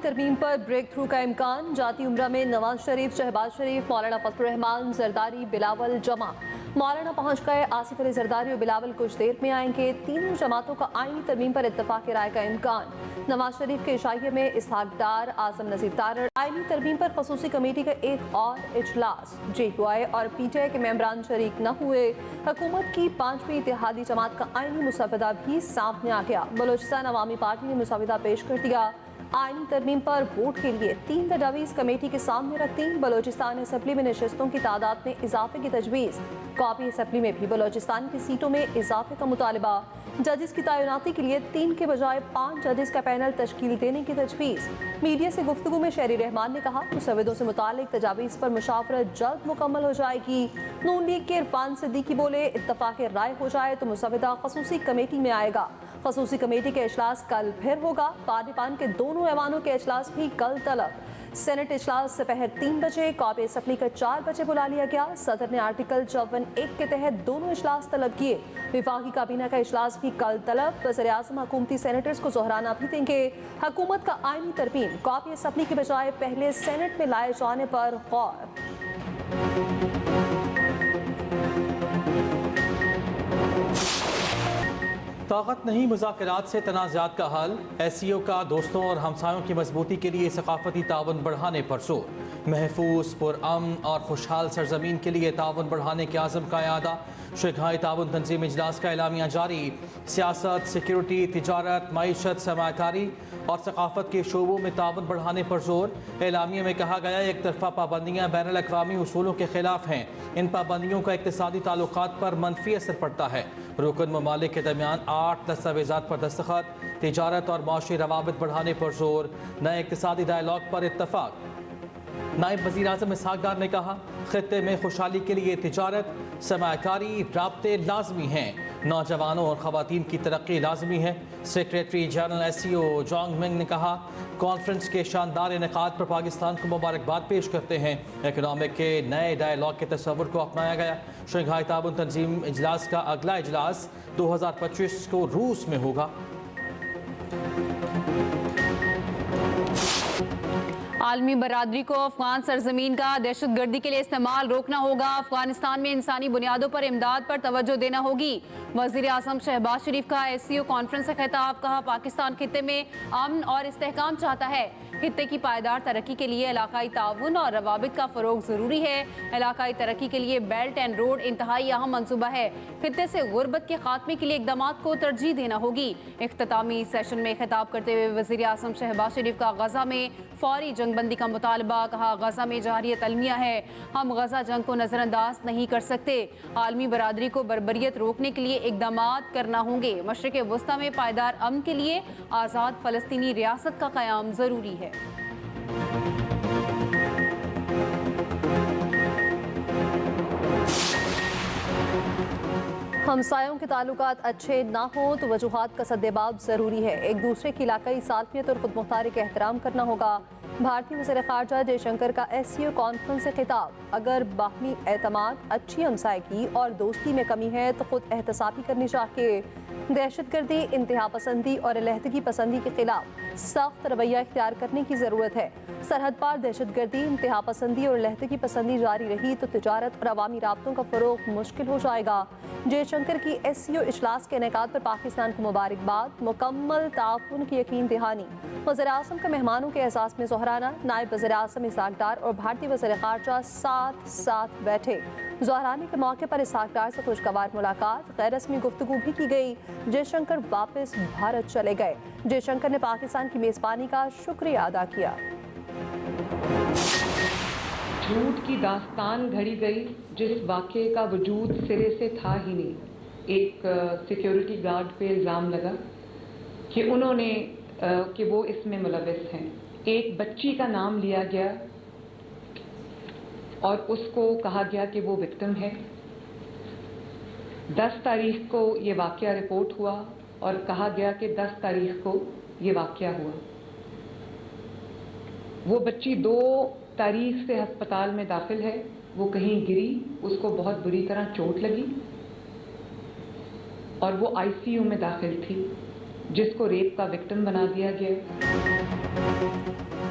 तरमीम पर break through का इम्कान। जाती उम्रा में नवाज शरीफ, शहबाज शरीफ, मौलाना फजल रहमान, जरदारी, बिलावल जमा। मौलाना पहुंच गए। आसिफ अली जरदारी और बिलावल कुछ देर में आएंगे। तीनों जमातों का आईनी तरमीम पर इत्तफाक राय का इम्कान। नवाज शरीफ के इशाइये में इसहाक डार, आजम नज़ीर तारड़। आईनी तरमीम पर खसूसी कमेटी का एक और इजलास। JUI और PTI के मेंबरान शरीक न हुए। हुकूमत की 5वीं इत्तेहादी जमात का आईनी मुसवदा भी सामने आ गया। बलोचिस्तान अवामी पार्टी ने मुसवदा पेश कर दिया। आईनी तरमीम पर वोट के लिए 3 तजावीज़ कमेटी के सामने रखती। बलोचिस्तान असम्बली में नशस्तों की तादाद में इजाफे की तजवीज़। कौमी असम्बली में भी बलोचिस्तान की सीटों में इजाफे का मुतालबा। जजेस की तैनाती के लिए 3 के बजाय 5 जजेस का पैनल तश्कील देने की तजवीज़। मीडिया से गुफ्तगू में शहरी रहमान ने कहा, मुसवदों से मुतालिक तजावीज़ पर मुशावरत जल्द मुकम्मल हो जाएगी। नून लीग के इरफान सिद्दीकी बोले, इत्तफाक राय हो जाए तो मुसवदा खसूसी कमेटी में आएगा। खसूसी कमेटी के इजलास कल फिर होगा। पार्लियामान के दोनों ऐवानों के इजलास भी कल तलब। सेनेट इजलास दोपहर 3 बजे, कौमी असम्बली का 4 बजे बुला लिया गया। सदर ने आर्टिकल 54(1) के तहत दोनों इजलास तलब किए। विफाकी काबीना का इजलास भी कल तलब। वज़ीर आज़म हुकूमती सेनेटर्स को दोहराना भी देंगे। हुकूमत का आईनी तरमीम कौमी असम्बली के बजाय पहले सेनेट में लाए जाने पर गौर। ताकत नहीं मुज़ाकरात से तनाज़ात का हल। SCO का दोस्तों और हमसायों की मजबूती के लिए सकाफती तावन बढ़ाने पर जोर। महफूज, पुरअमन और खुशहाल सरजमीन के लिए तावन बढ़ाने के आज़म का इरादा। शंघाई तावन तंजीम इजलास का एलामिया जारी। सियासत, सिक्योरिटी, तिजारत, मईशत, सरमाकारी और सकाफत के शोबों में तावन बढ़ाने पर जोर। एलामिया में कहा गया, एक तरफा पाबंदियाँ बैनुल अक़वामी उसूलों के खिलाफ हैं। इन पाबंदियों का इक़्तिसादी ताल्लुकात पर मनफी असर पड़ता है। रुकन ममालिक के दरमियान 8 दस्तावेज़ात पर दस्तखत। तिजारत और माशी रवाबित बढ़ाने पर जोर। नए इक़्तिसादी डायलॉग पर इत्तफाक। नायब वज़ीर आज़म इसहाक डार ने कहा, खित्ते में खुशहाली के लिए तिजारत, सरमाकारी, राब्ते लाजमी हैं। नौजवानों और ख़वातीन की तरक्की लाजमी है। Secretary general SCO Jong Ming ने कहा, कॉन्फ्रेंस के शानदार इनेकाद पर पाकिस्तान को मुबारकबाद पेश करते हैं। इकनॉमिक के नए डायलॉग के तस्वुर को अपनाया गया। शंघाई ताउन तंजीम इजलास का अगला इजलास 2025 को रूस में होगा। आलमी बरादरी को अफगान सरजमीन का दहशतगर्दी के लिए इस्तेमाल रोकना होगा। अफगानिस्तान में इंसानी बुनियादों पर इमदाद पर तवज्जो देना होगी। वज़ीर आज़म शहबाज शरीफ का SCO कॉन्फ्रेंस से खिताब। कहा, पाकिस्तान खित्ते में अमन और इस्तेहकाम चाहता है। खित्ते की पायदार तरक्की के लिए इलाकाई ताउन और रवाबित का फ़रोग ज़रूरी है। इलाकाई तरक्की के लिए बेल्ट एंड रोड इंतहाई अहम मनसूबा है। खित्ते से गुर्बत के खात्मे के लिए इक़दामात को तरजीह देना होगी। इख्तितामी सेशन में खिताब करते हुए वज़ीर आज़म शहबाज शरीफ का गज़ा में फौरी जंगबंदी का मुतालबा। कहा, गज़ा में जारी अलमिया है, हम गज़ा जंग को नज़रअंदाज नहीं कर सकते। आलमी बरादरी को बर्बरियत रोकने के लिए इक़दामात करना होंगे। मशरिक़ वस्ता में पायदार अमन के लिए आज़ाद फ़लस्तीनी रियासत का क़याम ज़रूरी है। हमसायों के ताल्लुकात अच्छे ना हो तो वजूहात का सद्देबाब ज़रूरी है। एक दूसरे की इलाकाई सालमियत और खुदमुख्तारी का एहतराम करना होगा। भारतीय वज़ीर ख़ारजा जयशंकर का SCO कॉन्फ्रेंस से खिताब। अगर बाहमी एतमाद, अच्छी हमसायगी और दोस्ती में कमी है तो खुद एहतसाबी करनी चाहिए। दहशतगर्दी, इंतहा पसंदी और अलहदगी पसंदी के खिलाफ सख्त रवैया इख्तियार करने की ज़रूरत है। सरहद पार दहशतगर्दी, इंतहा पसंदी और अलहदगी पसंदी जारी रही तो तिजारत और अवामी राब्तों का फ़रोग मुश्किल हो जाएगा। जयशंकर की SCO इजलास के इनेकाद पर पाकिस्तान को मुबारकबाद। मुकम्मल ताउन की यकीन दहानी। वज़ीर आज़म का मेहमानों के एहसास में जोहराना। नायब वज़ीर आज़म इसहाक डार और भारतीय वज़ीर ख़ारजा साथ साथ बैठे। जोहराने के मौके पर इसहाक डार से खुशगवार मुलाकात, गैर रस्मी गुफ्तगू भी की गई। जयशंकर वापस भारत चले गए। जयशंकर ने पाकिस्तान की मेज़बानी का शुक्रिया अदा किया। झूठ की दास्तान घड़ी गई जिस वाक़े का वजूद सिरे से था ही नहीं। एक सिक्योरिटी गार्ड पे इल्ज़ाम लगा कि उन्होंने कि वो इसमें मुलविस हैं। एक बच्ची का नाम लिया गया और उसको कहा गया कि वो विक्टिम है। 10 तारीख को ये वाक़या रिपोर्ट हुआ और कहा गया कि 10 तारीख को ये वाक़या हुआ। वो बच्ची 2 तारीख से अस्पताल में दाखिल है। वो कहीं गिरी, उसको बहुत बुरी तरह चोट लगी और वो ICU में दाखिल थी, जिसको रेप का विक्टिम बना दिया गया।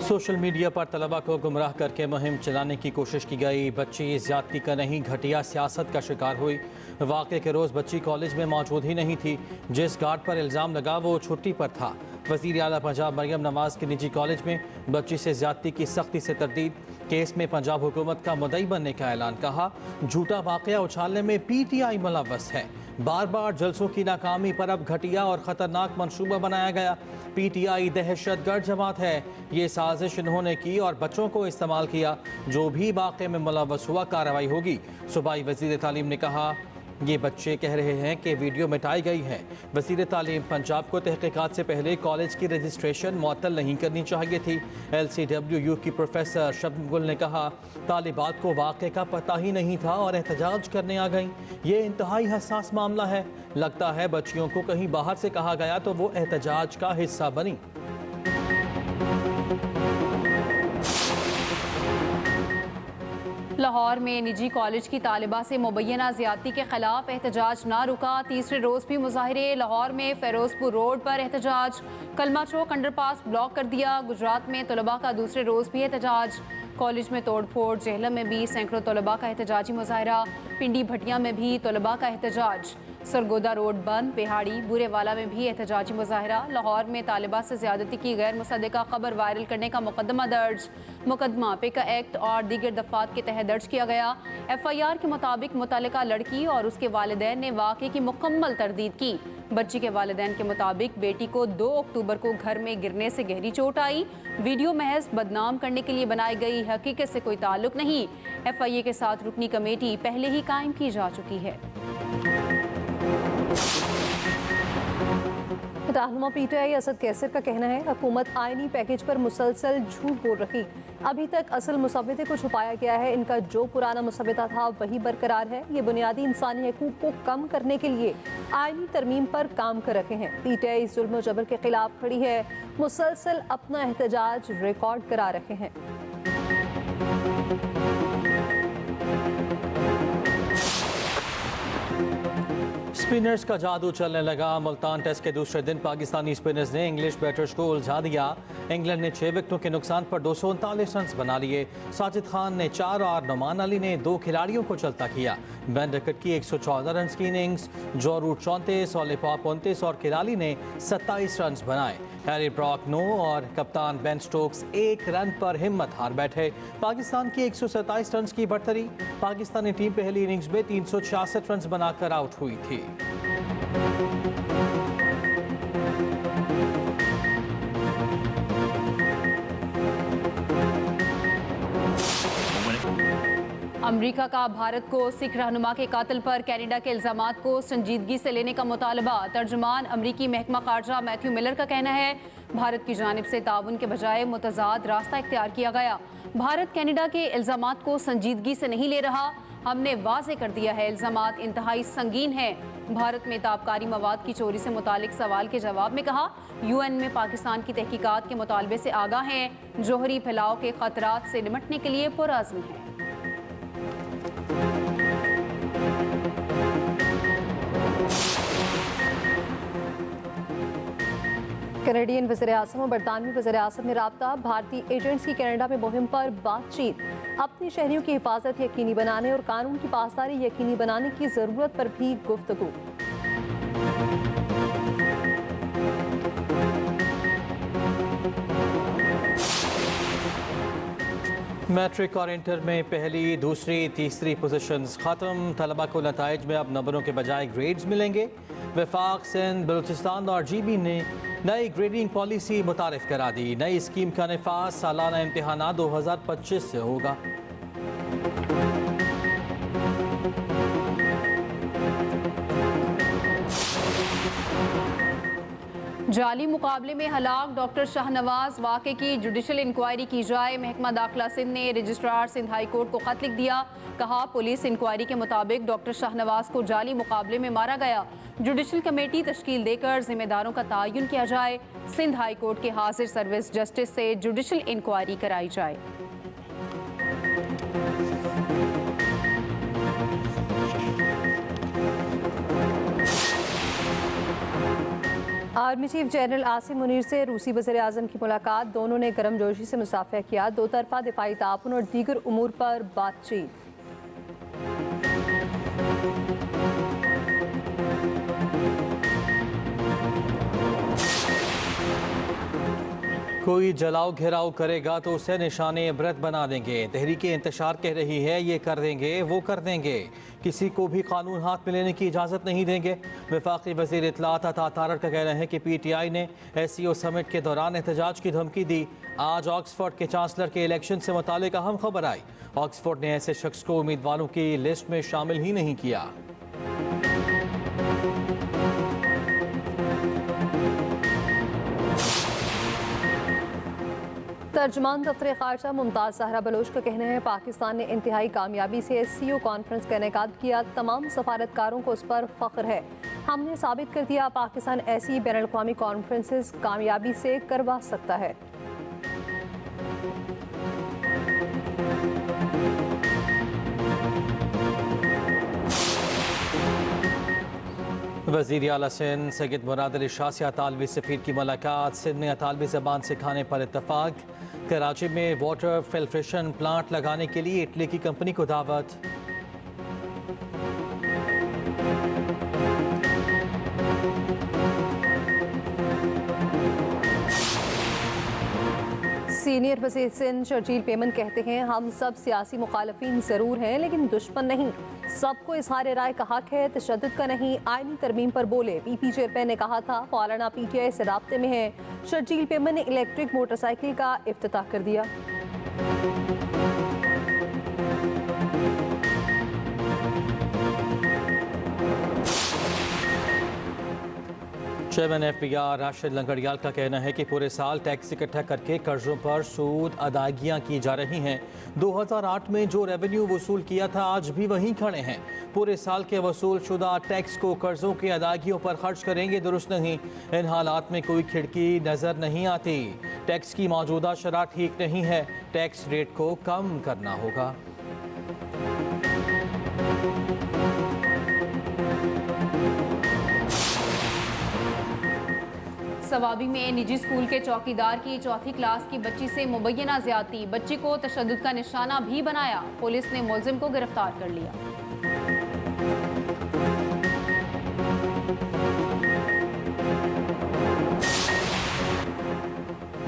सोशल मीडिया पर तलबा को गुमराह करके मुहिम चलाने की कोशिश की गई। बच्ची ज्यादती का नहीं, घटिया सियासत का शिकार हुई। वाक़े के रोज़ बच्ची कॉलेज में मौजूद ही नहीं थी। जिस गार्ड पर इल्ज़ाम लगा वो छुट्टी पर था। वज़ीर आला पंजाब मरियम नवाज के निजी कॉलेज में बच्ची से ज्यादती की सख्ती से तरदीद। केस में पंजाब हुकूमत का मुद्दई बनने का ऐलान। कहा झूठा वाक़या उछालने में PTI मुलव्वस है। बार बार जलसों की नाकामी पर अब घटिया और ख़तरनाक मंसूबा बनाया गया। PTI दहशतगर्द जमात है। ये साजिश इन्होंने की और बच्चों को इस्तेमाल किया। जो भी वाक़े में मुलव्वस हुआ कार्रवाई होगी। सूबाई वज़ीर तालीम ने कहा ये बच्चे कह रहे हैं कि वीडियो मिटाई गई है। वज़ीर तालीम पंजाब को तहक़ीक़ात से पहले कॉलेज की रजिस्ट्रेशन मुअत्तल नहीं करनी चाहिए थी। LCWU की प्रोफेसर शबनम गुल ने कहा तालिबात को वाक़े का पता ही नहीं था और एहतजाज करने आ गई। ये इंतहाई हसास मामला है। लगता है बच्चियों को कहीं बाहर से कहा गया तो वो एहतजाज का हिस्सा बनी। लाहौर में निजी कॉलेज की तालिबा से मुबैना ज़्यादती के खिलाफ एहतजाज ना रुका। तीसरे रोज़ भी मुजाहिरे। लाहौर में फ़िरोज़पुर रोड पर एहतजाज। कलमा चौक अंडरपास ब्लॉक कर दिया। गुजरात में तलबा का दूसरे रोज़ भी एहतजाज। कॉलेज में तोड़ फोड़। जेहलम में भी सैकड़ों तलबा का एहतजाजी मुजाहिरा। पिंडी भटिया में भी तलबा का एहतजाज। सरगोदा रोड बंद। बिहाड़ी बूरेवाला में भी एहतजाजी मुजाहिरा। लाहौर में तालिबा से ज़्यादती की गैर मुसद्दक़ा खबर वायरल करने का मुकदमा दर्ज। मुकदमा पिका एक्ट और दीगर दफ़ात के तहत दर्ज किया गया। FIR के मुताबिक मुतल्लिका लड़की और उसके वालिदैन ने वाक़े की मुकम्मल तरदीद की। बच्ची के वालिदैन के मुताबिक बेटी को 2 अक्टूबर को घर में गिरने से गहरी चोट आई। वीडियो महज बदनाम करने के लिए बनाई गई, हकीकत से कोई ताल्लुक नहीं। FIA के साथ रुकनी कमेटी पहले ही कायम की जा चुकी है। रहनुमा PTI असद कैसर का कहना है हुकूमत आईनी पैकेज पर मुसलसल झूठ बोल रही। अभी तक असल मुसव्वदे को छुपाया गया है। इनका जो पुराना मुसव्वदा था वही बरकरार है। ये बुनियादी इंसानी हकूक़ को कम करने के लिए आईनी तरमीम पर काम कर रहे हैं। PTI जुल्म और जबर के खिलाफ खड़ी है। मुसलसल अपना एहतजाज रिकॉर्ड करा रहे हैं। स्पिनर्स का जादू चलने लगा। मुल्तान टेस्ट के दूसरे दिन पाकिस्तानी स्पिनर्स ने इंग्लिश बैटर्स को उलझा दिया। इंग्लैंड ने 6 विकेटों के नुकसान पर 239 रन बना लिए। साजिद खान ने 4 और नुमान अली ने 2 खिलाड़ियों को चलता किया। बेन डकट की 114 रन की इनिंग्स। जो रूट 34, ऑली पॉप 29 और किराली ने 27 रन बनाए। हैरी ब्रॉक 9 और कप्तान बेन स्टोक्स 1 रन पर हिम्मत हार बैठे। पाकिस्तान की 127 रन की बढ़तरी। पाकिस्तानी टीम पहली इनिंग्स में 366 रन बनाकर आउट हुई थी। अमेरिका का भारत को सिख रहनुमा के कातिल पर कनाडा के इल्जामात को संजीदगी से लेने का मुतालबा। तर्जुमान अमरीकी महकमा खारजा मैथ्यू मिलर का कहना है भारत की जानिब से ताउन के बजाय मुतजाद रास्ता इख्तियार किया गया। भारत कनाडा के इल्जामात को संजीदगी से नहीं ले रहा। हमने वाज़े कर दिया है इल्जामात इंतहाई संगीन है। भारत में ताबकारी मवाद की चोरी से मुतालिक सवाल के जवाब में कहा UN में पाकिस्तान की तहकीकात के मुतालबे से आगाह हैं। जोहरी फैलाव के खतरात से निपटने के लिए पुरअज़्म है। कैनेडियन वज़ीर-ए-आज़म और बरतानवी वज़ीर-ए-आज़म में राब्ता। भारतीय एजेंट्स की कनाडा में मुहिम पर बातचीत। अपने शहरियों की हिफाजत यकीनी बनाने और कानून की पासदारी यकीनी बनाने की ज़रूरत पर भी गुफ्तगू। मैट्रिक और इंटर में पहली, दूसरी, तीसरी पोजीशंस खत्म। तलबा को नताइज में अब नंबरों के बजाय ग्रेड्स मिलेंगे। वफाक, सिंध, बलूचिस्तान और GB ने नई ग्रेडिंग पॉलिसी मुतारिफ करा दी। नई स्कीम का नफाज सालाना इम्तिहान 2025 से होगा। जाली मुकाबले में हलाक डॉक्टर शाहनवाज वाक़े की जुडिशल इंक्वायरी की जाए। महकमा दाखिला सिंध ने रजिस्ट्रार सिंध हाई कोर्ट को खत लिख दिया। कहा पुलिस इंक्वायरी के मुताबिक डॉक्टर शाहनवाज को जाली मुकाबले में मारा गया। जुडिशल कमेटी तश्कील देकर जिम्मेदारों का तयन किया जाए। सिंध हाई कोर्ट के हाजिर सर्विस जस्टिस से जुडिशल इंक्वायरी कराई जाए। Army chief general Asim Munir से रूसी वज़ीर आज़म की मुलाकात। दोनों ने गर्मजोशी से मुसाफिया किया। दो तरफा दिफाई ताउन और दीगर उमूर पर बातचीत। कोई जलाओ घेराव करेगा तो उसे निशाने इबरत बना देंगे। तहरीक इंतशार कह रही है ये कर देंगे वो कर देंगे, किसी को भी कानून हाथ में लेने की इजाज़त नहीं देंगे। वफाकी वज़ीर इत्तलात अता तारड़ का कहना है कि PTI ने SCO समिट के दौरान एहतजाज की धमकी दी। आज ऑक्सफोर्ड के चांसलर के इलेक्शन से मुतालिक अहम खबर आई। ऑक्सफोर्ड ने ऐसे शख्स को उम्मीदवारों की लिस्ट में शामिल ही नहीं किया। तर्जमान दफ्तर खारजा मुमताज़ ज़हरा बलोच का कहना है पाकिस्तान ने इंतहाई कामयाबी से SCO कॉन्फ्रेंस का इनेकाद किया। तमाम सफारतकारों को उस पर फ़ख्र है। हमने साबित कर दिया पाकिस्तान ऐसी बैनुल अक़वामी कॉन्फ्रेंसेस कामयाबी से करवा सकता है। वज़ीर आला सिंध सैयद मुराद अली शाह से अतालवी सफ़ीर की मुलाकात। सिंध में अतालवी ज़बान सिखाने पर इत्तफाक। कराची में वाटर फिल्ट्रेशन प्लांट लगाने के लिए इटली की कंपनी को दावत। सीनियर वज़ीर सिंध शर्जील पेमन कहते हैं हम सब सियासी मुखालफीन ज़रूर हैं लेकिन दुश्मन नहीं। सबको इज़हार राय का हक है, तशद्दुद का नहीं। आईनी तरमीम पर बोले। PP चेयरमैन ने कहा था मौलाना PTI से राब्ते में है। शर्जील पेमन ने इलेक्ट्रिक मोटरसाइकिल का इफ्तिताह कर दिया। चेयरमैन FBR राशिद लंगड़ियाल का कहना है कि पूरे साल टैक्स इकट्ठा करके कर्जों पर सूद अदायगियां की जा रही हैं। 2008 में जो रेवेन्यू वसूल किया था आज भी वहीं खड़े हैं। पूरे साल के वसूल शुदा टैक्स को कर्जों की अदायगियों पर खर्च करेंगे, दुरुस्त नहीं। इन हालात में कोई खिड़की नजर नहीं आती। टैक्स की मौजूदा शरह ठीक नहीं है, टैक्स रेट को कम करना होगा। सवाबी में निजी स्कूल के चौकीदार की चौथी क्लास की बच्ची से मुबैना ज्यादती। बच्ची को तशद्दुद का निशाना भी बनाया। पुलिस ने मुलजिम को गिरफ्तार कर लिया।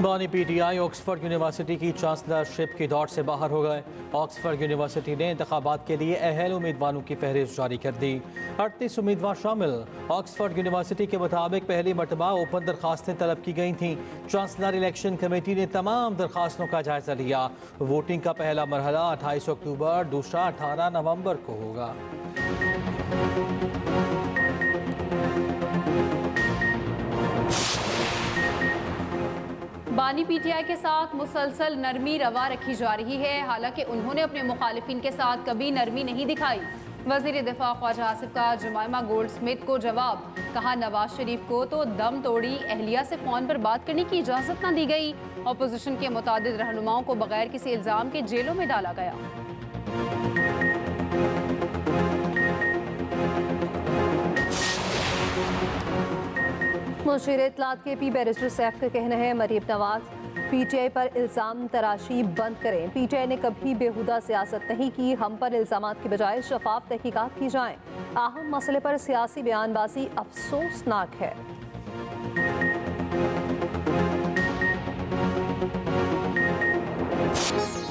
बानी PTI ऑक्सफोर्ड यूनिवर्सिटी की चांसलरशिप की दौड़ से बाहर हो गए। ऑक्सफोर्ड यूनिवर्सिटी ने इंतखाबात के लिए अहल उम्मीदवारों की फहरिस्त जारी कर दी। 38 उम्मीदवार शामिल। ऑक्सफोर्ड यूनिवर्सिटी के मुताबिक पहली मरतबा ओपन दरखास्तें तलब की गई थीं। चांसलर इलेक्शन कमेटी ने तमाम दरखास्तों का जायजा लिया। वोटिंग का पहला मरहला 28 अक्टूबर, दूसरा 18 नवंबर को होगा। बानी PTI के साथ मुसलसल नरमी रवा रखी जा रही है। हालांकि उन्होंने अपने मुखालिफिन के साथ कभी नरमी नहीं दिखाई। वज़ीर दिफा ख्वाजा आसिफ का जमाइमा गोल्ड स्मिथ को जवाब। कहा नवाज शरीफ को तो दम तोड़ी अहलिया से फ़ोन पर बात करने की इजाज़त न दी गई। अपोजिशन के मुतादिद रहनुमाओं को बगैर किसी इल्ज़ाम के जेलों में डाला गया। मुशीर इत्तलात KP बैरिस्टर सैफ का कहना है मरीम नवाज PTI पर इल्ज़ाम तराशी बंद करें। PTI ने कभी बेहुदा सियासत नहीं की। हम पर इल्ज़ामात की बजाय शफाफ तहकीकात की जाएं। अहम मसले पर सियासी बयानबाजी अफसोसनाक है।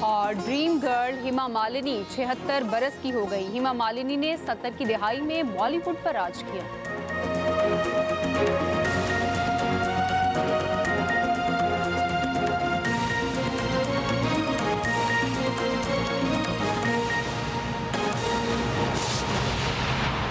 और ड्रीम गर्ल हिमा मालिनी 76 बरस की हो गई। हिमा मालिनी ने 70 की दिहाई में बॉलीवुड पर राज किया।